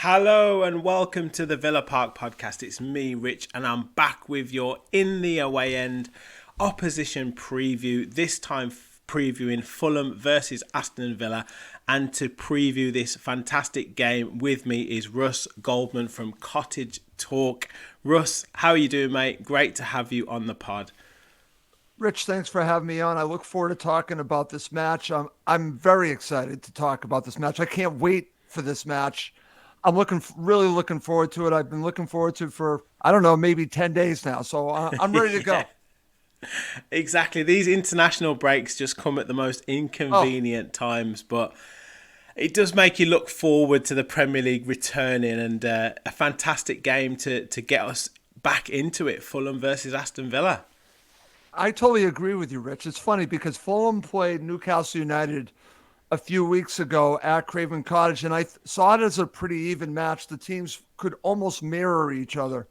Hello and welcome to the Villa Park podcast. It's me, Rich, and I'm back with your in the away end opposition preview. This time previewing Fulham versus Aston Villa, and to preview this fantastic game with me is Russ Goldman from Cottage Talk. Russ, how are you doing, mate? Great to have you on the pod. Rich, thanks for having me on. I look forward to talking about this match. I'm very excited to talk about this match. I can't wait for this match. I'm really looking forward to it. I've been looking forward to it for, I don't know, maybe 10 days now. So I'm ready to go. Exactly. These international breaks just come at the most inconvenient times, but it does make you look forward to the Premier League returning, and a fantastic game to get us back into it. Fulham versus Aston Villa. I totally agree with you, Rich. It's funny because Fulham played Newcastle United a few weeks ago at Craven Cottage, and I saw it as a pretty even match. The teams could almost mirror each other.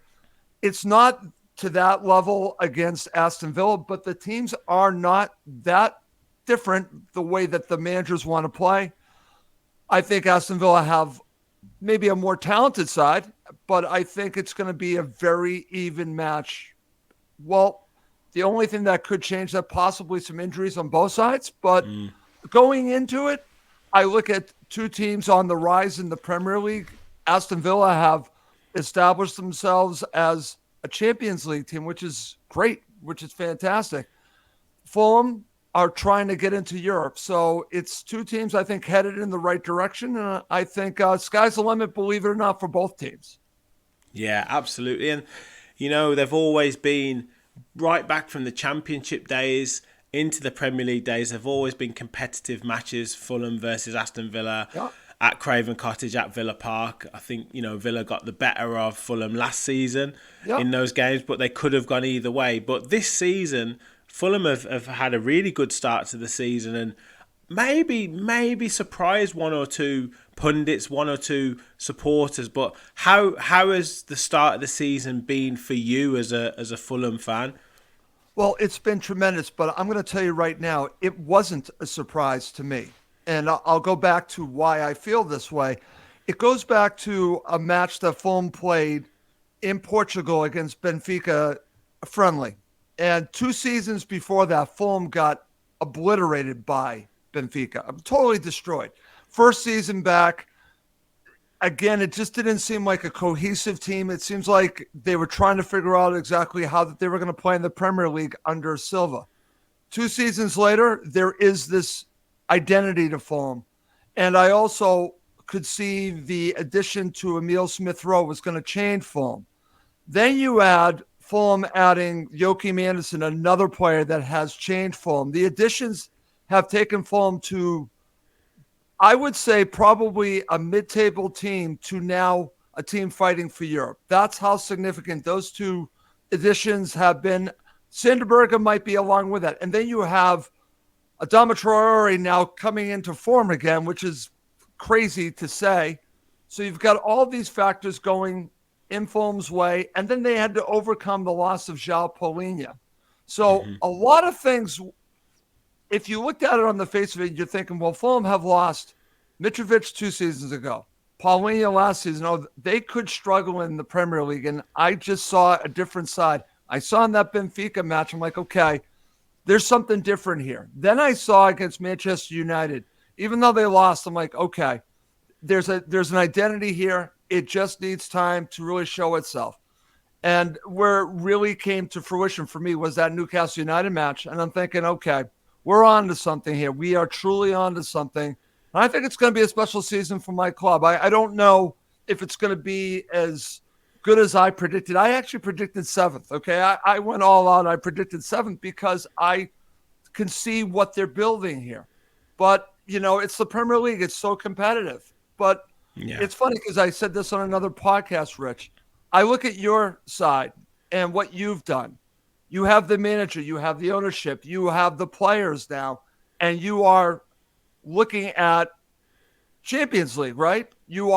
It's not to that level against Aston Villa, but the teams are not that different the way that the managers want to play. I think Aston Villa have maybe a more talented side, but I think it's going to be a very even match. Well, the only thing that could change that, possibly some injuries on both sides, but going into it, I look at two teams on the rise in the Premier League. Aston Villa have established themselves as a Champions League team, which is great, which is fantastic. Fulham are trying to get into Europe. So it's two teams, I think, headed in the right direction. And I think sky's the limit, believe it or not, for both teams. Yeah, absolutely. And, you know, they've always been right back from the Championship days into the Premier League days. They've always been competitive matches. Fulham versus Aston Villa at Craven Cottage, at Villa Park. I think, you know, Villa got the better of Fulham last season in those games, but they could have gone either way. But this season, Fulham have had a really good start to the season, and maybe surprised one or two pundits, one or two supporters. But how has the start of the season been for you as a Fulham fan? Well, it's been tremendous, but I'm going to tell you right now, it wasn't a surprise to me. And I'll go back to why I feel this way. It goes back to a match that Fulham played in Portugal against Benfica friendly. And 2 seasons before that, Fulham got obliterated by Benfica. I'm totally destroyed. First season back, again, it just didn't seem like a cohesive team. It seems like they were trying to figure out exactly how that they were going to play in the Premier League under Silva. 2 seasons later, there is this identity to Fulham. And I also could see the addition to Emile Smith-Rowe was going to change Fulham. Then you add Fulham adding Joachim Andersen, another player that has changed Fulham. The additions have taken Fulham to, I would say, probably a mid-table team to now a team fighting for Europe. That's how significant those two additions have been. Sanderberga might be along with that. And then you have Adama Traore now coming into form again, which is crazy to say. So you've got all these factors going in Fulham's way, and then they had to overcome the loss of João Palhinha. So a lot of things, if you looked at it on the face of it, you're thinking, well, Fulham have lost Mitrovic 2 seasons ago, Palhinha last season. Oh, they could struggle in the Premier League, and I just saw a different side. I saw in that Benfica match, I'm like, okay, there's something different here. Then I saw against Manchester United, even though they lost, I'm like, okay, there's an identity here. It just needs time to really show itself. And where it really came to fruition for me was that Newcastle United match. And I'm thinking, okay, we're on to something here. We are truly on to something. And I think it's going to be a special season for my club. I don't know if it's going to be as good as I predicted. I actually predicted 7th. Okay. I went all out. I predicted 7th because I can see what they're building here. But, it's the Premier League. It's so competitive. But Yeah. it's funny because I said this on another podcast, Rich. I look at your side and what you've done. You have the manager, you have the ownership, you have the players now, and you are looking at Champions League, right? You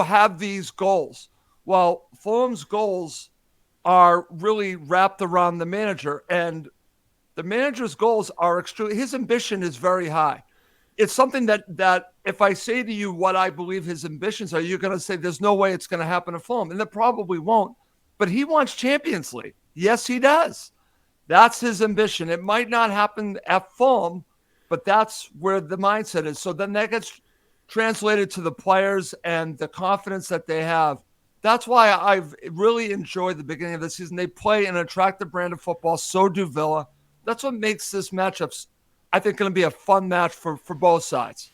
have these goals. Well, Fulham's goals are really wrapped around the manager, and the manager's goals are extremely. His ambition is very high. It's something that if I say to you what I believe his ambitions are, you're going to say there's no way it's going to happen at Fulham, and it probably won't. But he wants Champions League. Yes, he does. That's his ambition. It might not happen at Fulham, but that's where the mindset is. So then that gets translated to the players and the confidence that they have. That's why I've really enjoyed the beginning of the season. They play an attractive brand of football. So do Villa. That's what makes this matchup, I think, going to be a fun match for both sides.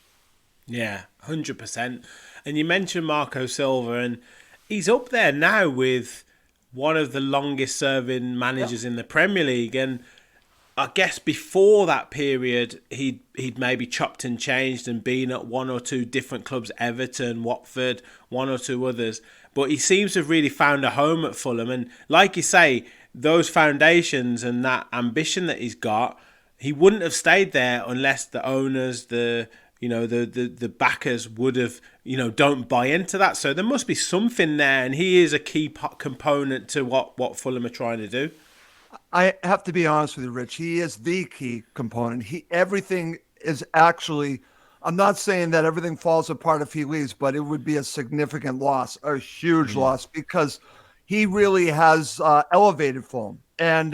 Yeah, 100%. And you mentioned Marco Silva, and he's up there now with one of the longest serving managers in the Premier League. And I guess before that period, he'd maybe chopped and changed and been at one or two different clubs, Everton, Watford, one or two others. But he seems to have really found a home at Fulham. And like you say, those foundations and that ambition that he's got, he wouldn't have stayed there unless the owners, the backers would have, don't buy into that. So there must be something there, and he is a key component to what Fulham are trying to do. I have to be honest with you, Rich. He is the key component. Everything is actually, I'm not saying that everything falls apart if he leaves, but it would be a significant loss, a huge loss, because he really has elevated Fulham. And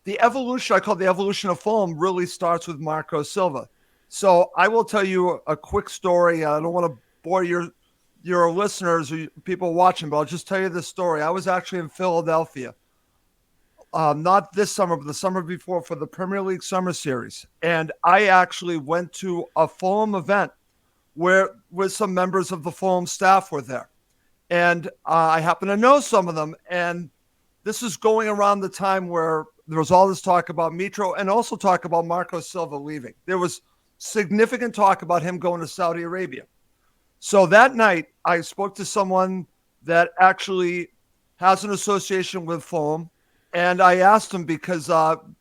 the evolution, I call it the evolution of Fulham, really starts with Marco Silva. So I will tell you a quick story. I don't want to bore your listeners or people watching, but I'll just tell you this story. I was actually in Philadelphia, not this summer, but the summer before, for the Premier League Summer Series. And I actually went to a Fulham event where some members of the Fulham staff were there. And I happen to know some of them. And this is going around the time where there was all this talk about Mitro and also talk about Marco Silva leaving. There was significant talk about him going to Saudi Arabia. So that night, I spoke to someone that actually has an association with Fulham, and I asked him because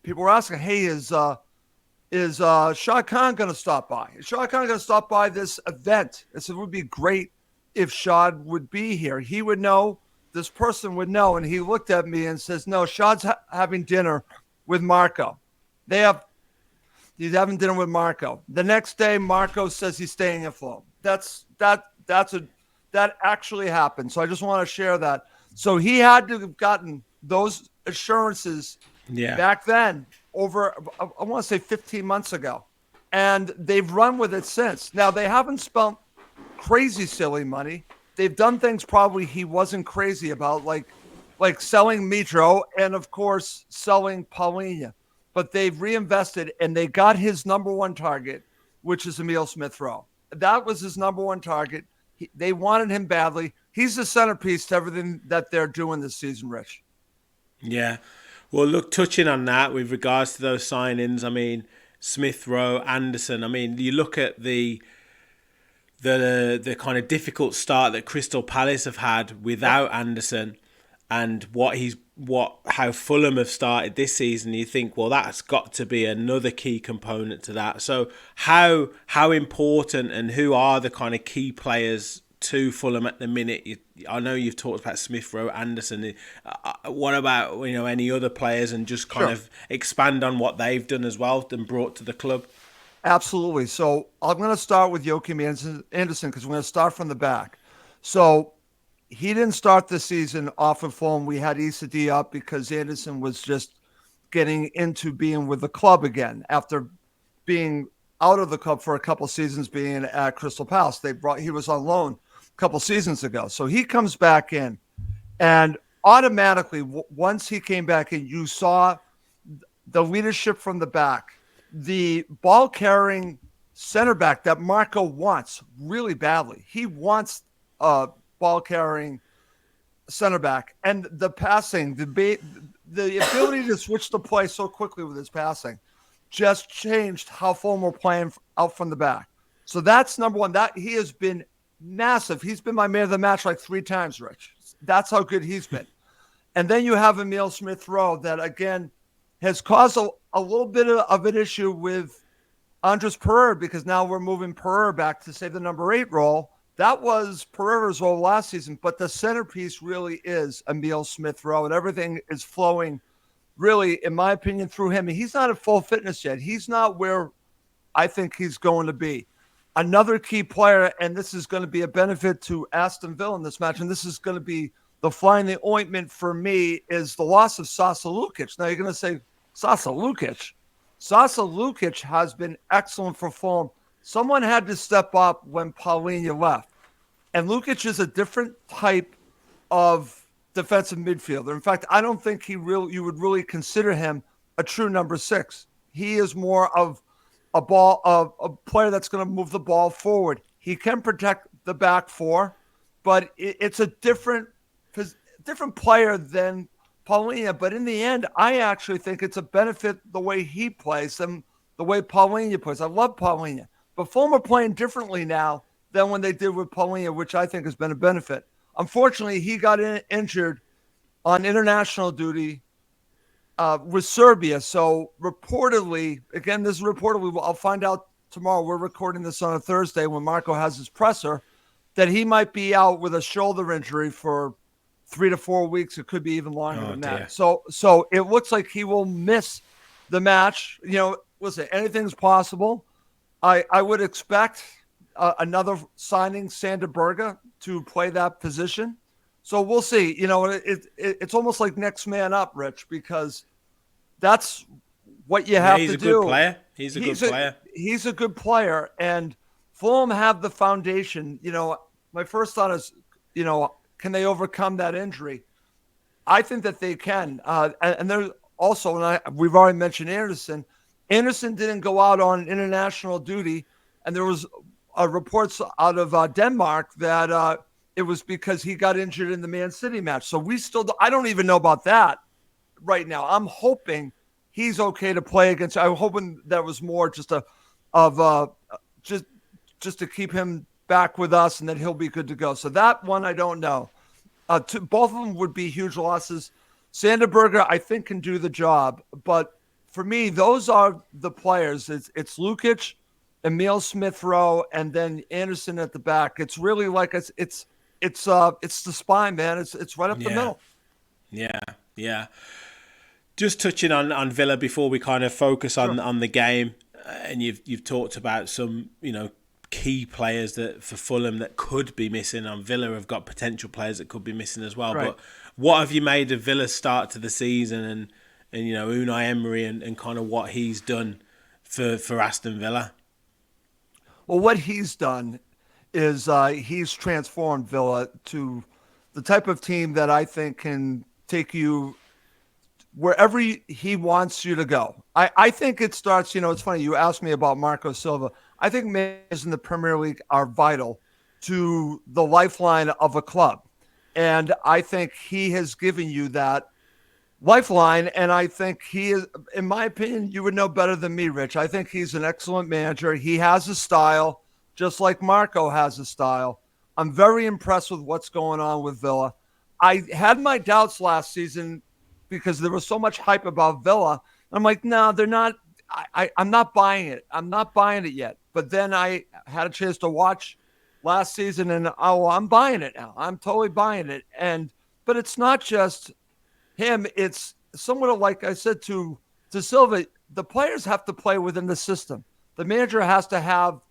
people were asking, "Hey, is Shah Khan going to stop by? Is Shah Khan going to stop by this event?" I said, "It would be great if Shah would be here. He would know. This person would know." And he looked at me and says, "No, Shah's having dinner with Marco. He's having dinner with Marco." The next day, Marco says he's staying at Fulham. That actually happened. So I just want to share that. So he had to have gotten those assurances back then over, I want to say 15 months ago. And they've run with it since. Now, they haven't spent crazy silly money. They've done things probably he wasn't crazy about, like selling Mitro and, of course, selling Paulinho. But they've reinvested, and they got his number one target, which is Emile Smith-Rowe. That was his number one target. They wanted him badly. He's the centerpiece to everything that they're doing this season, Rich. Yeah. Well, look, touching on that with regards to those signings, I mean, Smith-Rowe, Anderson, I mean, you look at the kind of difficult start that Crystal Palace have had without Anderson, and how Fulham have started this season, you think, well, that's got to be another key component to that. So how important and who are the kind of key players to Fulham at the minute? I know you've talked about Smith-Rowe, Anderson. What about any other players, and just kind of expand on what they've done as well and brought to the club? Absolutely. So I'm going to start with Joachim Anderson because we're going to start from the back. So he didn't start the season off of Fulham. We had Issa Diop because Anderson was just getting into being with the club again after being out of the club for a couple seasons, being at Crystal Palace. He was on loan a couple seasons ago. So he comes back in, and automatically, once he came back in, you saw the leadership from the back, the ball carrying center back that Marco wants really badly. He wants ball carrying center back, and the passing, the ability to switch the play so quickly with his passing just changed how Fulham were playing out from the back. So that's number one. That he has been massive. He's been my man of the match like 3 times, Rich. That's how good he's been. And then you have Emile Smith-Rowe that, again, has caused a little bit of an issue with Andres Pereira, because now we're moving Pereira back to, say, the number 8 role. That was Pereira's role last season, but the centerpiece really is Emile Smith-Rowe, and everything is flowing really, in my opinion, through him. And he's not at full fitness yet. He's not where I think he's going to be. Another key player, and this is going to be a benefit to Aston Villa in this match, and this is going to be the fly in the ointment for me, is the loss of Sasa Lukic. Now you're going to say, Sasa Lukic? Sasa Lukic has been excellent for Fulham. Someone had to step up when Paulinho left. And Lukic is a different type of defensive midfielder. In fact, I don't think you would really consider him a true number 6. He is more of a player that's going to move the ball forward. He can protect the back 4, but it's a different player than Paulinho. But in the end, I actually think it's a benefit the way he plays than the way Paulinho plays. I love Paulinho, but Fulham are playing differently now than when they did with Paulinho, which I think has been a benefit. Unfortunately, he got injured on international duty with Serbia. So reportedly, again, this is reportedly, I'll find out tomorrow. We're recording this on a Thursday when Marco has his presser, that he might be out with a shoulder injury for 3 to 4 weeks. It could be even longer than that. So it looks like he will miss the match. Listen, anything's possible. I would expect another signing, Sander Berge, to play that position. So we'll see. It's almost like next man up, Rich, because that's what you have to do. He's a good player. He's a good player. And Fulham have the foundation. My first thought is, can they overcome that injury? I think that they can. And there's also, we've already mentioned Anderson. Anderson didn't go out on international duty, and there was reports out of Denmark that it was because he got injured in the Man City match. So I don't even know about that right now. I'm hoping he's okay to play against. I'm hoping that was more just just to keep him back with us, and that he'll be good to go. So that one I don't know. Both of them would be huge losses. Sander Berge, I think, can do the job, but for me, those are the players. It's Lukic, Emile Smith-Rowe, and then Anderson at the back. It's really like it's the spine, man. It's right up the middle. Yeah. Just touching on Villa before we kind of focus on the game, and you've talked about some key players that for Fulham that could be missing. And Villa have got potential players that could be missing as well. Right. But what have you made of Villa's start to the season, and Unai Emery and kind of what he's done for Aston Villa? Well, what he's done is he's transformed Villa to the type of team that I think can take you wherever he wants you to go. I think it starts, it's funny, you asked me about Marco Silva. I think managers in the Premier League are vital to the lifeline of a club. And I think he has given you that lifeline, and I think he is, in my opinion, you would know better than me, Rich. I think he's an excellent manager. He has a style, just like Marco has a style. I'm very impressed with what's going on with Villa. I had my doubts last season because there was so much hype about Villa. I'm like, no, they're not. I'm not buying it. I'm not buying it yet. But then I had a chance to watch last season, and I'm buying it now. I'm totally buying it. But it's not just him. It's somewhat of, like I said to Silva, the players have to play within the system. The manager has to have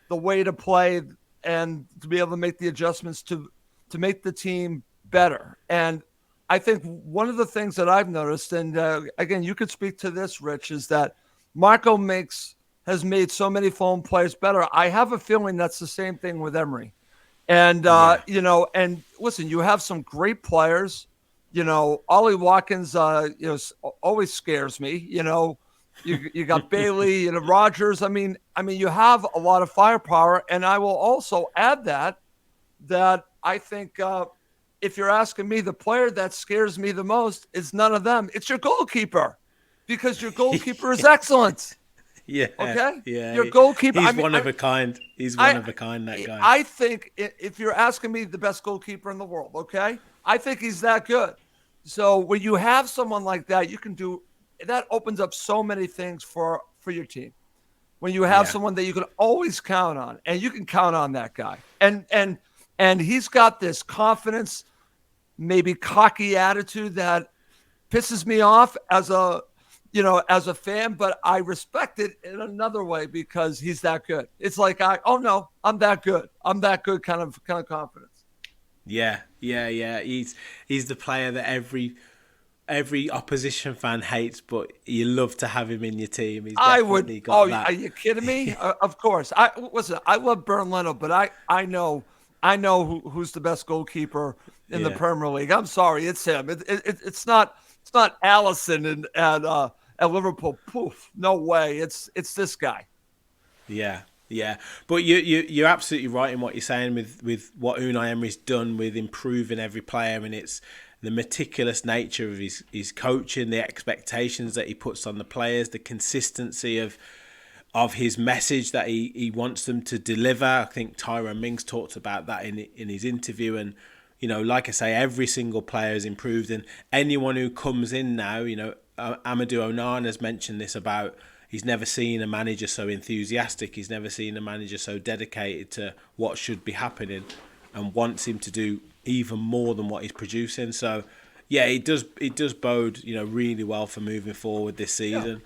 the way to play and to be able to make the adjustments to make the team better. And I think one of the things that I've noticed, and again, you could speak to this, Rich, is that Marco has made so many Fulham players better. I have a feeling that's the same thing with Emery. And, and listen, you have some great players. Ollie Watkins, always scares me. You got Bailey, Rogers. I mean, you have a lot of firepower. And I will also add that I think if you're asking me, the player that scares me the most is none of them. It's your goalkeeper, because your goalkeeper is excellent. Yeah, Okay? yeah. Your goalkeeper. He's one of a kind. He's one of a kind, that guy. I think if you're asking me the best goalkeeper in the world, okay, I think he's that good. So when you have someone like that, you can do that. Opens up so many things for your team. When you have someone that you can always count on, and you can count on that guy, and he's got this confidence, maybe cocky attitude that pisses me off as a fan, but I respect it in another way because he's that good. It's like I'm that good. I'm that good kind of confidence. Yeah. He's the player that every opposition fan hates, but you love to have him in your team. He's definitely got that. Are you kidding me? Of course. I love Bernd Leno, but I know who's the best goalkeeper in the Premier League. I'm sorry, it's him. It's not Allison at Liverpool. Poof, no way. It's this guy. Yeah. But you're absolutely right in what you're saying with what Unai Emery's done with improving every player, and it's the meticulous nature of his coaching, the expectations that he puts on the players, the consistency of his message that he wants them to deliver. I think Tyrone Mings talked about that in his interview, and like I say, every single player has improved, and anyone who comes in now, Amadou Onana has mentioned this about he's never seen a manager so enthusiastic, he's never seen a manager so dedicated to what should be happening, and wants him to do even more than what he's producing. So yeah, it does bode really well for moving forward this season.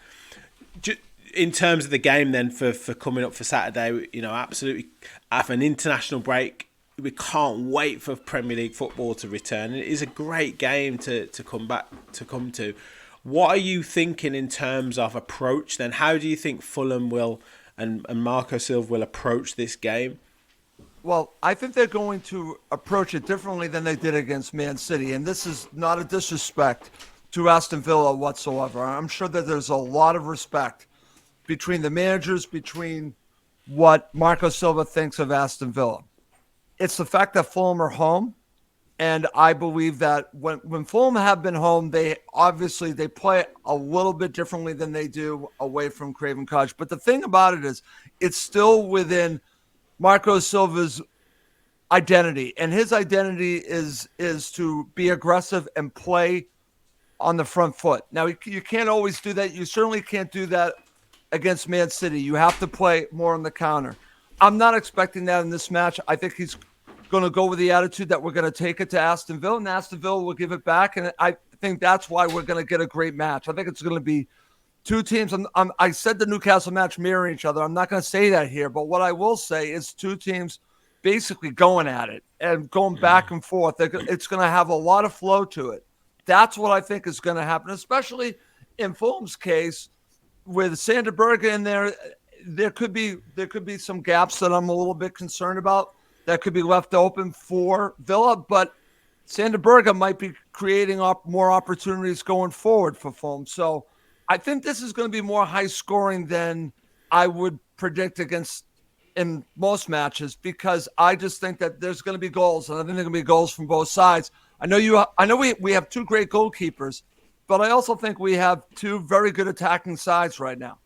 Yeah. In terms of the game then for coming up for Saturday, absolutely after an international break, we can't wait for Premier League football to return. It is a great game to come to. What are you thinking in terms of approach then? How do you think Fulham will and Marco Silva will approach this game? Well, I think they're going to approach it differently than they did against Man City. And this is not a disrespect to Aston Villa whatsoever. I'm sure that there's a lot of respect between the managers, between what Marco Silva thinks of Aston Villa. It's the fact that Fulham are home. And I believe that when Fulham have been home, they play a little bit differently than they do away from Craven Cottage. But the thing about it is, it's still within Marco Silva's identity, and his identity is to be aggressive and play on the front foot. Now, you can't always do that. You certainly can't do that against Man City. You have to play more on the counter. I'm not expecting that in this match. I think he's going to go with the attitude that we're going to take it to Aston Villa, and Aston Villa will give it back. And I think that's why we're going to get a great match. I think it's going to be two teams. I said the Newcastle match mirroring each other. I'm not going to say that here, but what I will say is two teams basically going at it and going back and forth. It's going to have a lot of flow to it. That's what I think is going to happen, especially in Fulham's case with Sander Berge in there. There could be some gaps that I'm a little bit concerned about that could be left open for Villa, but Sander Berge might be creating more opportunities going forward for Fulham. So I think this is going to be more high scoring than I would predict in most matches, because I just think that there's going to be goals, and I think there are going to be goals from both sides. I know we have two great goalkeepers, but I also think we have two very good attacking sides right now.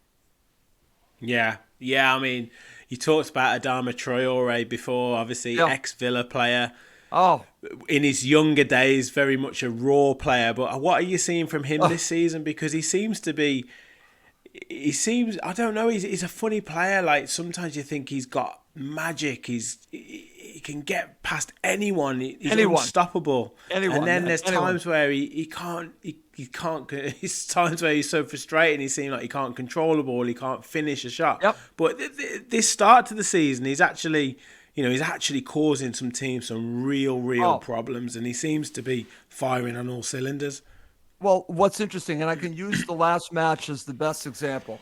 Yeah. I mean, you talked about Adama Traore before, obviously ex-Villa player. Oh, in his younger days, very much a raw player. But what are you seeing from him this season? Because he seems, I don't know, he's a funny player. Like, sometimes you think he's got magic. He can get past anyone. He's unstoppable. And then there's times where he can't. There's times where he's so frustrated. He seems like he can't control the ball. He can't finish a shot. Yep. But this start to the season, he's actually causing some teams some real problems, and he seems to be firing on all cylinders. Well, what's interesting, and I can use the last match as the best example.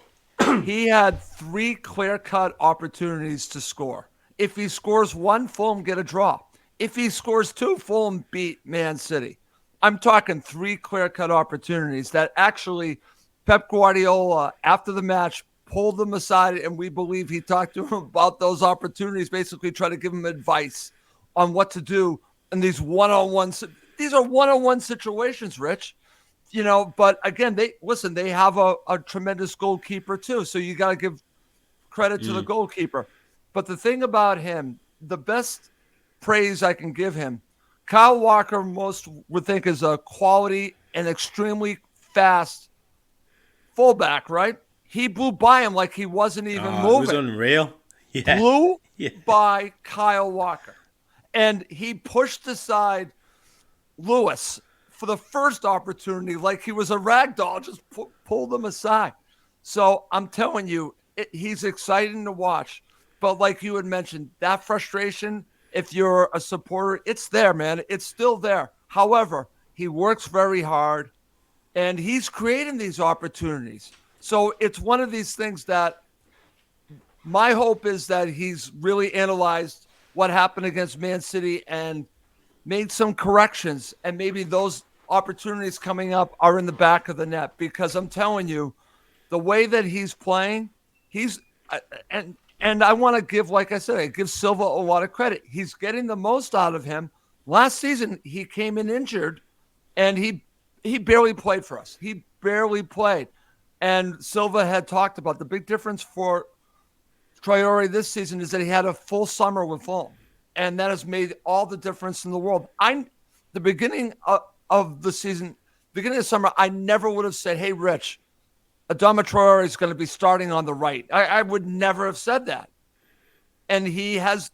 He had 3 clear-cut opportunities to score. If he scores 1, Fulham get a draw. If he scores 2, Fulham beat Man City. I'm talking 3 clear-cut opportunities that actually Pep Guardiola, after the match, pulled them aside, and we believe he talked to him about those opportunities, basically try to give him advice on what to do And these are one-on-one situations, Rich. But again, they have a tremendous goalkeeper too. So you got to give credit to the goalkeeper. But the thing about him, the best praise I can give him, Kyle Walker, most would think is a quality and extremely fast fullback, right? He blew by him like he wasn't even moving. It was unreal. Yeah. Blew by Kyle Walker. And he pushed aside Lewis for the first opportunity like he was a rag doll, just pulled him aside. So I'm telling you, he's exciting to watch. But like you had mentioned, that frustration, if you're a supporter, it's there, man. It's still there. However, he works very hard, and he's creating these opportunities. So it's one of these things that my hope is that he's really analyzed what happened against Man City and made some corrections, and maybe those opportunities coming up are in the back of the net, because I'm telling you, the way that he's playing, and I want to give, like I said, I give Silva a lot of credit. He's getting the most out of him. Last season, he came in injured, and he barely played for us. He barely played. And Silva had talked about the big difference for Traore this season is that he had a full summer with Fulham, and that has made all the difference in the world. The beginning of the season, beginning of summer, I never would have said, hey, Rich, Adama Traore is going to be starting on the right. I would never have said that. And he has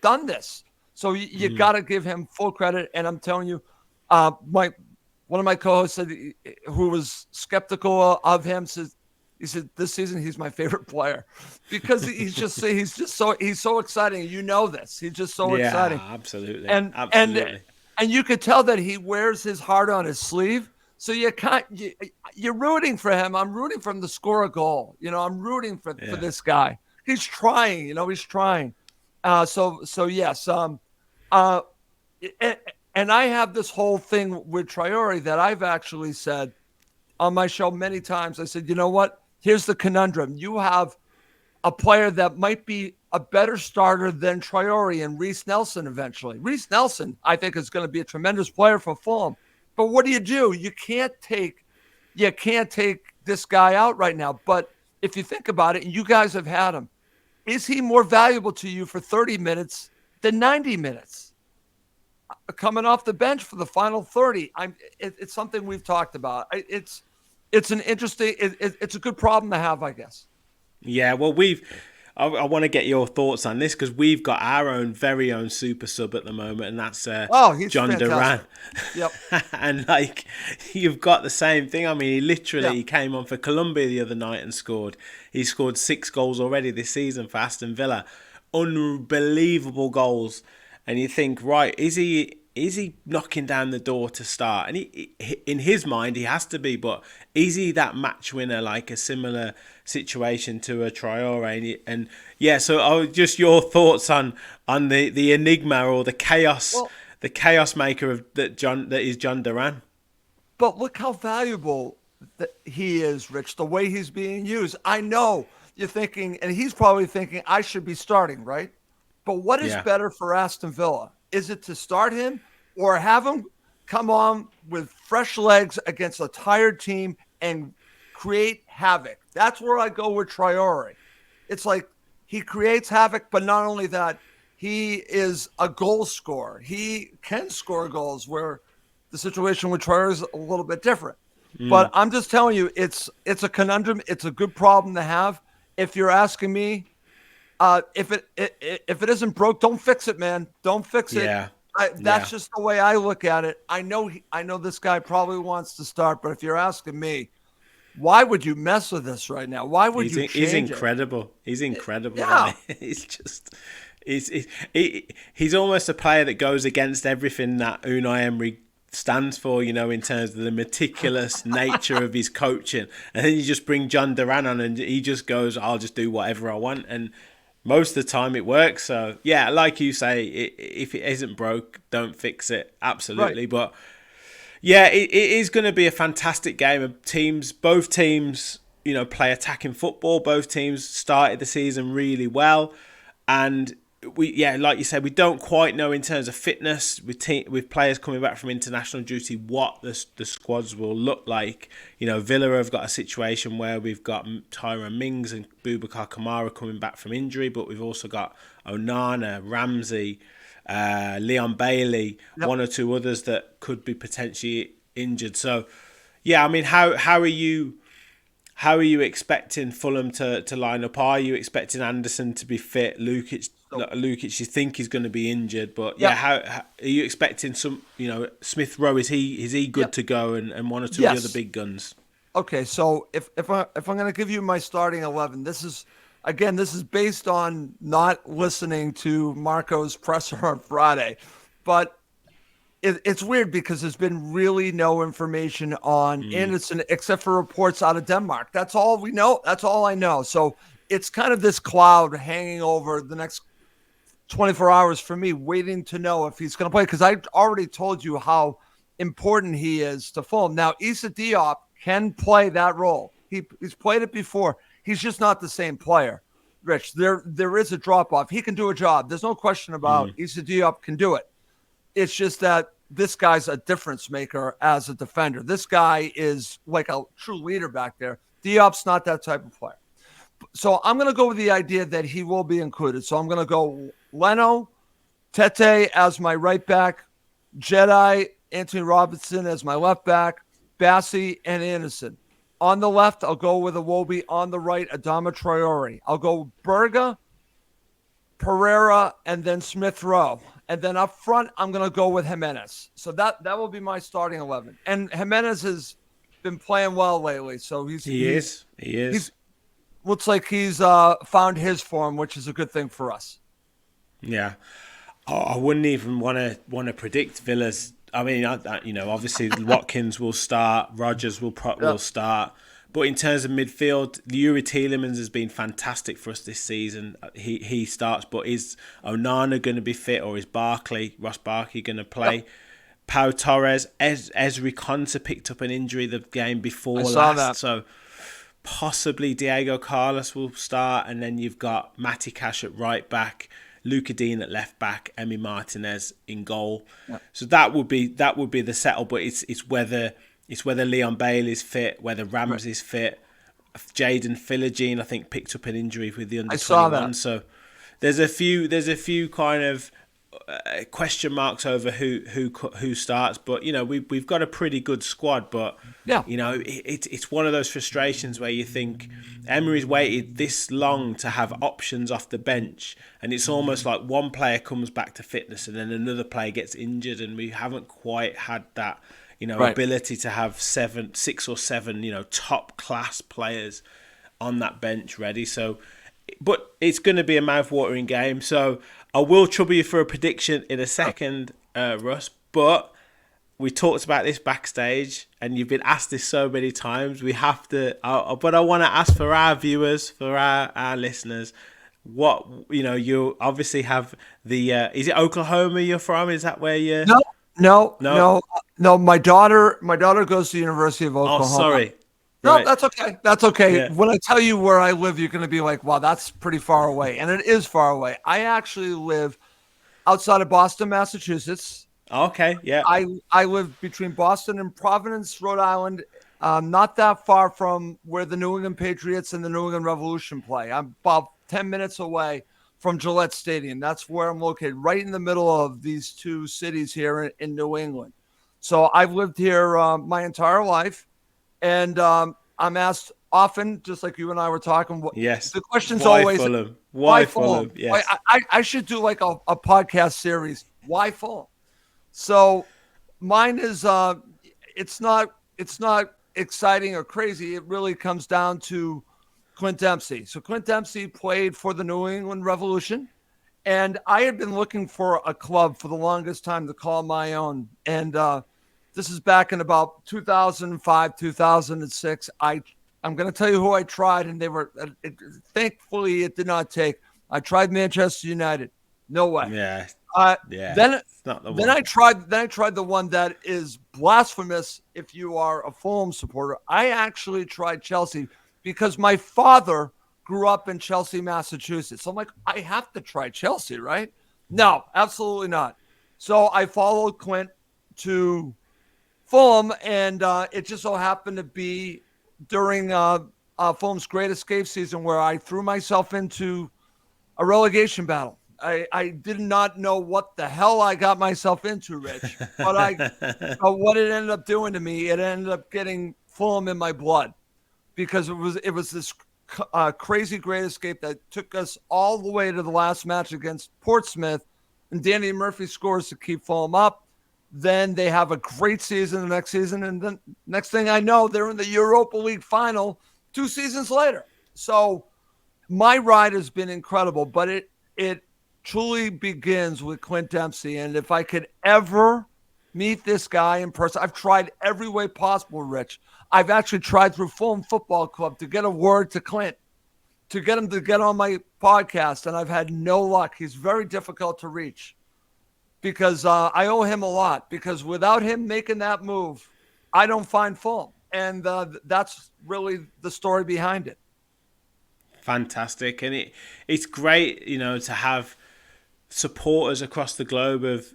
done this. So you got to give him full credit. And I'm telling you, one of my co-hosts said, who was skeptical of him, he said this season he's my favorite player because he's so exciting. You know this. He's just so exciting. Absolutely. And you could tell that he wears his heart on his sleeve. So you're rooting for him. I'm rooting for him to score a goal. I'm rooting for this guy. He's trying. He's trying. So yes. And I have this whole thing with Traore that I've actually said on my show many times. I said, you know what? Here's the conundrum. You have a player that might be a better starter than Traore and Reece Nelson eventually. Reece Nelson, I think, is going to be a tremendous player for Fulham. But what do? You can't take this guy out right now. But if you think about it, and you guys have had him, is he more valuable to you for 30 minutes than 90 minutes? Coming off the bench for the final 30. It's something we've talked about. It's an interesting, it's a good problem to have, I guess. Yeah, well, I want to get your thoughts on this because we've got our very own super sub at the moment, and that's he's John fantastic. Duran. Yep. And you've got the same thing. I mean, he came on for Colombia the other night and scored. He scored 6 goals already this season for Aston Villa. Unbelievable goals. And you think, right, is he knocking down the door to start? And he in his mind, he has to be. But is he that match winner, like a similar situation to a Traore? And yeah, so just your thoughts on the enigma or the chaos, the chaos maker that is John Duran. But look how valuable that he is, Rich. The way he's being used. I know you're thinking, and he's probably thinking, I should be starting, right? But what is better for Aston Villa? Is it to start him or have him come on with fresh legs against a tired team and create havoc? That's where I go with Traore. It's like he creates havoc, but not only that, he is a goal scorer. He can score goals where the situation with Traore is a little bit different. But I'm just telling you, it's a conundrum. It's a good problem to have. If you're asking me, if it isn't broke, don't fix it, man. Don't fix it. Yeah. That's just the way I look at it. I know this guy probably wants to start, but if you're asking me, why would you mess with this right now? Why would you change He's incredible. He's incredible. Yeah. He's almost a player that goes against everything that Unai Emery stands for, in terms of the meticulous nature of his coaching. And then you just bring John Duran on and he just goes, I'll just do whatever I want. And most of the time it works. So, yeah, like you say, if it isn't broke, don't fix it. Absolutely. Right. But, yeah, it is going to be a fantastic game of teams. Both teams, play attacking football. Both teams started the season really well. And like you said, we don't quite know in terms of fitness with players coming back from international duty what the squads will look like. Villa have got a situation where we've got Tyrone Mings and Boubacar Kamara coming back from injury, but we've also got Onana, Ramsey, Leon Bailey, one or two others that could be potentially injured. So, yeah, I mean, how are you expecting Fulham to line up? Are you expecting Anderson to be fit? Lukic, you think he's going to be injured, but how are you expecting some? Smith Rowe, is he good to go, and one or two of the other big guns? Okay, so if I'm going to give you my starting 11, this is based on not listening to Marco's presser on Friday, but it's weird because there's been really no information on Anderson except for reports out of Denmark. That's all we know. That's all I know. So it's kind of this cloud hanging over the next 24 hours for me, waiting to know if he's going to play, because I already told you how important he is to Fulham. Now, Issa Diop can play that role. He's played it before. He's just not the same player, Rich. There is a drop-off. He can do a job. There's no question about Issa Diop can do it. It's just that this guy's a difference maker as a defender. This guy is like a true leader back there. Diop's not that type of player. So I'm going to go with the idea that he will be included. So I'm going to go Leno, Tete as my right back, Jedi, Anthony Robinson as my left back, Bassi, and Anderson. On the left, I'll go with Iwobi. On the right, Adama Traore. I'll go Berga, Pereira, and then Smith Rowe. And then up front, I'm going to go with Jimenez. So that will be my starting 11. And Jimenez has been playing well lately. So he is. Looks like he's found his form, which is a good thing for us. Yeah. I wouldn't even want to predict Villa's. I mean, obviously Watkins will start, Rodgers will start. But in terms of midfield, Yuri Tielemans has been fantastic for us this season. He starts, but is Onana going to be fit, or is Ross Barkley going to play? Yep. Pau Torres, Ezri Konsa picked up an injury the game before last, so possibly Diego Carlos will start, and then you've got Matty Cash at right back, Luca Dean at left back, Emi Martinez in goal. Yep. So that would be the settle, but it's whether Leon Bailey's fit, whether Ramsey's fit. Jaden Philogene, I think, picked up an injury with the under-21. So there's a few kind of question marks over who starts. But we've got a pretty good squad. But it's one of those frustrations where you think Emery's waited this long to have options off the bench, and it's almost like one player comes back to fitness and then another player gets injured, and we haven't quite had that. Ability to have 6 or 7, top class players on that bench ready. So, but it's going to be a mouth-watering game. So I will trouble you for a prediction in a second, Russ. But we talked about this backstage, and you've been asked this so many times. We have to, but I want to ask for our viewers, for our listeners. What you obviously have the. Is it Oklahoma you're from? Is that where you? No. My daughter goes to the University of Oklahoma. Oh, sorry. No, right. That's okay. Yeah. When I tell you where I live, you're going to be like, wow, that's pretty far away. And it is far away. I actually live outside of Boston, Massachusetts. Okay, yeah. I live between Boston and Providence, Rhode Island, not that far from where the New England Patriots and the New England Revolution play. I'm about 10 minutes away from Gillette Stadium. That's where I'm located, right in the middle of these two cities here in New England. So I've lived here my entire life, and I'm asked often, just like you and I were talking. Yes. The question's why always, Fulham? Why Fulham? Yes. I should do like a podcast series. Why Fulham? So mine is it's not exciting or crazy. It really comes down to Clint Dempsey. So Clint Dempsey played for the New England Revolution, and I had been looking for a club for the longest time to call my own. And this is back in about 2005, 2006. I'm going to tell you who I tried, and thankfully it did not take. I tried Manchester United. No way. Yeah. Then it's not the one. Then I tried the one that is blasphemous if you are a Fulham supporter. I actually tried Chelsea, because my father grew up in Chelsea, Massachusetts. So I'm like, I have to try Chelsea, right? No, absolutely not. So I followed Clint to Fulham, and it just so happened to be during Fulham's Great Escape season where I threw myself into a relegation battle. I did not know what the hell I got myself into, Rich, but what it ended up doing to me, it ended up getting Fulham in my blood because it was this crazy Great Escape that took us all the way to the last match against Portsmouth, and Danny Murphy scores to keep Fulham up. Then they have a great season the next season, and then next thing I know, they're in the Europa League final 2 seasons later. So my ride has been incredible, but it truly begins with Clint Dempsey. And if I could ever meet this guy in person, I've tried every way possible, Rich. I've actually tried through Fulham Football Club to get a word to Clint, to get him to get on my podcast, and I've had no luck. He's very difficult to reach because I owe him a lot, because without him making that move, I don't find Fulham. And that's really the story behind it. Fantastic. And it's great, to have supporters across the globe of,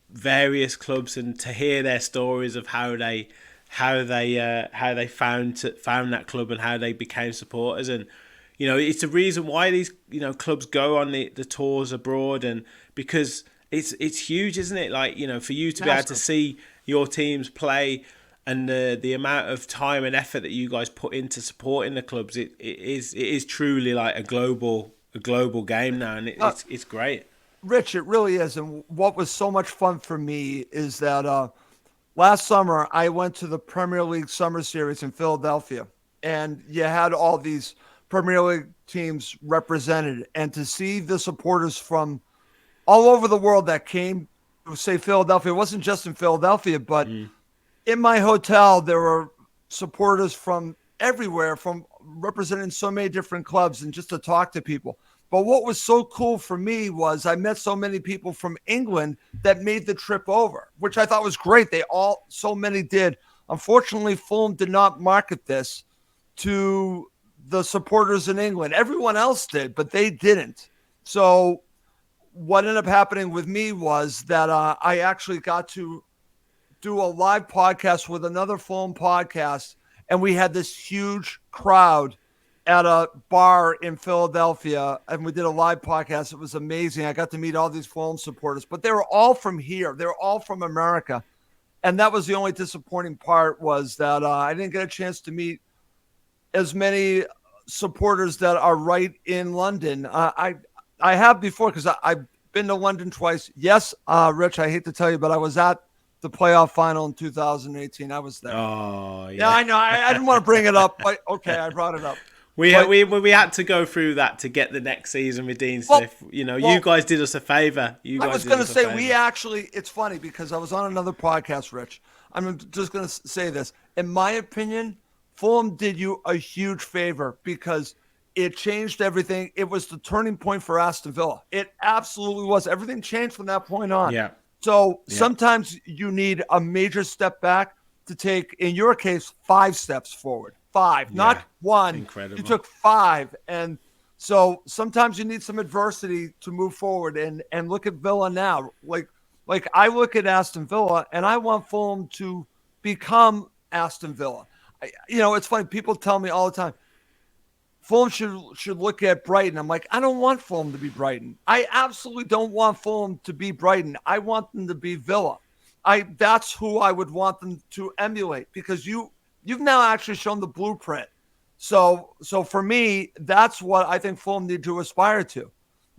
various clubs, and to hear their stories of how they found that club and how they became supporters. And it's a reason why these clubs go on the tours abroad, and because it's huge, isn't it? Like, for you to be able to see your teams play, and the amount of time and effort that you guys put into supporting the clubs, it is truly like a global game now, and it's great. Rich, it really is. And what was so much fun for me is that last summer I went to the Premier League Summer Series in Philadelphia, and you had all these Premier League teams represented, and to see the supporters from all over the world that came to, say, Philadelphia. It wasn't just in Philadelphia, but in my hotel, there were supporters from everywhere, from representing so many different clubs, and just to talk to people. But what was so cool for me was I met so many people from England that made the trip over, which I thought was great. So many did. Unfortunately, Fulham did not market this to the supporters in England. Everyone else did, but they didn't. So what ended up happening with me was that I actually got to do a live podcast with another Fulham podcast, and we had this huge crowd at a bar in Philadelphia, and we did a live podcast. It was amazing. I got to meet all these Fulham supporters, but they were all from here. They were all from America, and that was the only disappointing part, was that I didn't get a chance to meet as many supporters that are right in London. I have before, because I've been to London twice. Yes, Rich, I hate to tell you, but I was at the playoff final in 2018. I was there. Oh, yeah. Yeah, I know. I didn't want to bring it up, but okay, I brought it up. We had to go through that to get the next season with Dean Smith. You guys did us a favor. I was going to say, we actually, it's funny because I was on another podcast, Rich. I'm just going to say this. In my opinion, Fulham did you a huge favor because it changed everything. It was the turning point for Aston Villa. It absolutely was. Everything changed from that point on. Yeah. So sometimes you need a major step back to take, in your case, 5 steps forward. 5, not 1. Incredible. You took 5. And so sometimes you need some adversity to move forward, and look at Villa now. Like I look at Aston Villa, and I want Fulham to become Aston Villa. It's funny. People tell me all the time, Fulham should look at Brighton. I'm like, I don't want Fulham to be Brighton. I absolutely don't want Fulham to be Brighton. I want them to be Villa. That's who I would want them to emulate, because you've now actually shown the blueprint. So for me, that's what I think Fulham need to aspire to.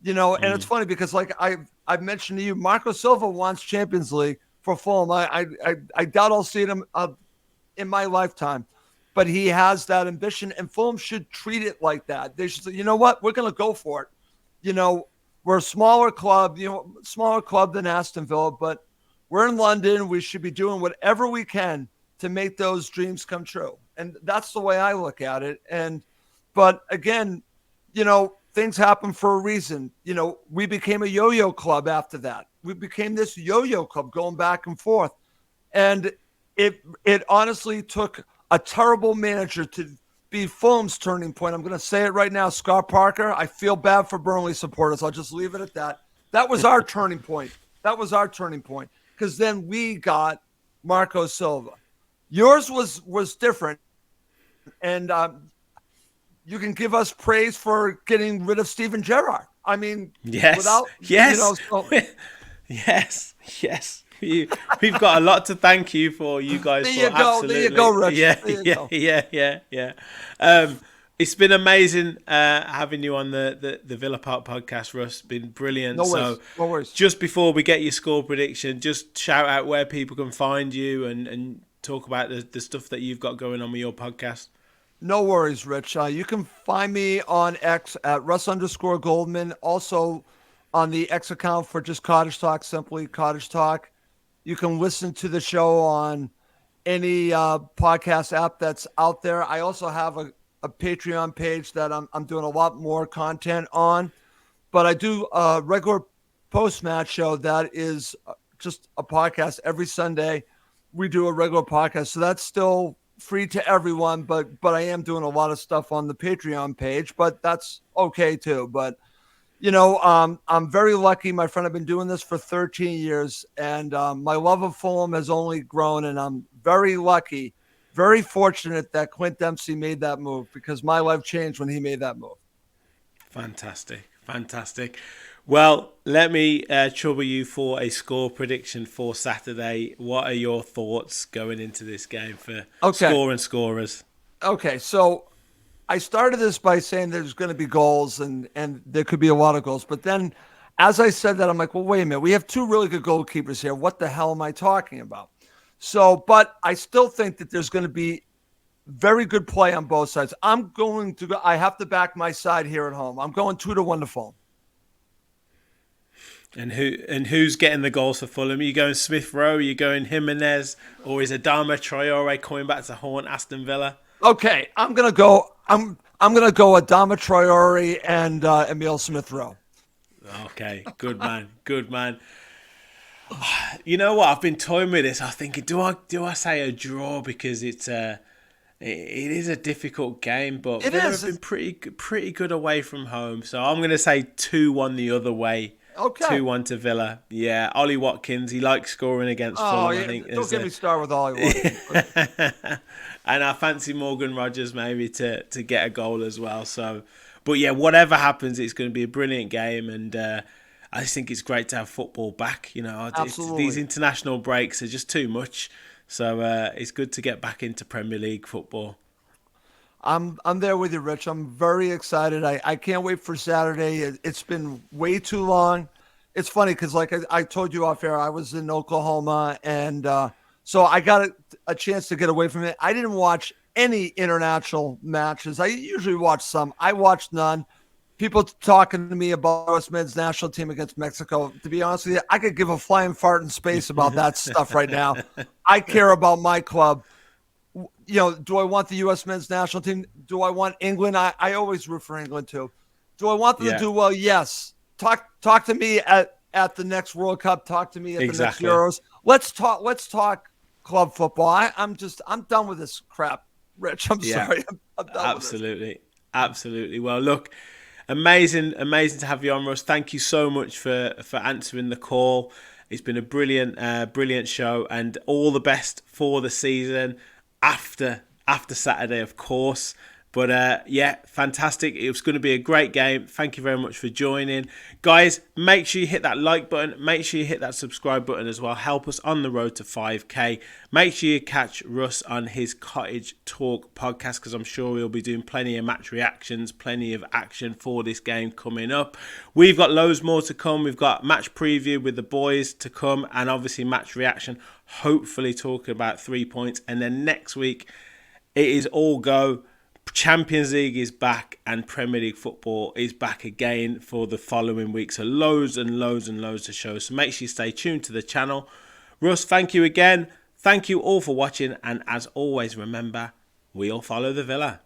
And it's funny because, like I've mentioned to you, Marco Silva wants Champions League for Fulham. I doubt I'll see him in my lifetime, but he has that ambition, and Fulham should treat it like that. They should say, you know what, we're going to go for it. We're a smaller club, smaller club than Aston Villa, but we're in London. We should be doing whatever we can to make those dreams come true. And that's the way I look at it. But again, things happen for a reason. We became a yo-yo club after that. We became this yo-yo club going back and forth. And it honestly took a terrible manager to be Fulham's turning point. I'm going to say it right now, Scott Parker. I feel bad for Burnley supporters. I'll just leave it at that. That was our turning point. That was our turning point, because then we got Marco Silva. Yours was different, and you can give us praise for getting rid of Steven Gerrard. I mean, yes, yes. We've got a lot to thank you for, you guys. There you go. Absolutely. There you go, Rich. Yeah. It's been amazing having you on the Villa Park podcast, Russ. Been brilliant. No worries. Just before we get your score prediction, just shout out where people can find you and talk about the stuff that you've got going on with your podcast. No worries, Rich. You can find me on X at Russ_Goldman. Also on the X account for just Cottage Talk, simply Cottage Talk. You can listen to the show on any podcast app that's out there. I also have a Patreon page that I'm doing a lot more content on. But I do a regular post-match show that is just a podcast every Sunday. We do a regular podcast. So that's still free to everyone, but I am doing a lot of stuff on the Patreon page, but that's okay too. But I'm very lucky, my friend. I've been doing this for 13 years, and my love of Fulham has only grown, and I'm very lucky, very fortunate that Clint Dempsey made that move, because my life changed when he made that move. Fantastic. Well, let me trouble you for a score prediction for Saturday. What are your thoughts going into this game for score and scorers? Okay, so I started this by saying there's going to be goals and there could be a lot of goals. But then as I said that, I'm like, well, wait a minute. We have two really good goalkeepers here. What the hell am I talking about? So, but I still think that there's going to be very good play on both sides. I have to back my side here at home. I'm going 2-1 to Fulham. And who's getting the goals for Fulham? Are you going Smith Rowe? Are you going Jimenez? Or is Adama Traore coming back to haunt Aston Villa? Okay, I'm gonna go Adama Traore and Emile Smith Rowe. Okay, good man. You know what? I've been toying with this. I'm thinking, do I say a draw, because it is a difficult game, but Villa have been pretty good away from home. So I'm gonna say 2-1 the other way. Okay. 2-1 to Villa. Yeah, Ollie Watkins, he likes scoring against Fulham. Yeah. I think Don't get me started with Ollie Watkins. And I fancy Morgan Rogers maybe to get a goal as well. So, but yeah, whatever happens, it's going to be a brilliant game, and I just think it's great to have football back. Absolutely. These international breaks are just too much. So it's good to get back into Premier League football. I'm there with you, Rich. I'm very excited. I can't wait for Saturday. It's been way too long. It's funny because, like I told you off air, I was in Oklahoma, and so I got a chance to get away from it. I didn't watch any international matches. I usually watch some. I watched none. People talking to me about US men's national team against Mexico. To be honest with you, I could give a flying fart in space about that stuff right now. I care about my club. Do I want the U.S. men's national team? Do I want England? I always root for England too. Do I want them to do well? Yes. Talk to me at the next World Cup. Talk to me at the next Euros. Let's talk club football. I'm done with this crap, Rich. I'm sorry. I'm done with it. Absolutely. Well, look, amazing to have you on, Russ. Thank you so much for answering the call. It's been a brilliant show, and all the best for the season after Saturday, of course. But yeah, fantastic. It was going to be a great game. Thank you very much for joining. Guys, make sure you hit that like button. Make sure you hit that subscribe button as well. Help us on the road to 5K. Make sure you catch Russ on his Cottage Talk podcast, because I'm sure we'll be doing plenty of match reactions, plenty of action for this game coming up. We've got loads more to come. We've got match preview with the boys to come, and obviously match reaction, hopefully talking about 3 points. And then next week, it is all go. Champions League is back, and Premier League football is back again for the following week. So loads and loads of shows. So make sure you stay tuned to the channel. Russ, thank you again. Thank you all for watching. And as always, remember, we all follow the Villa.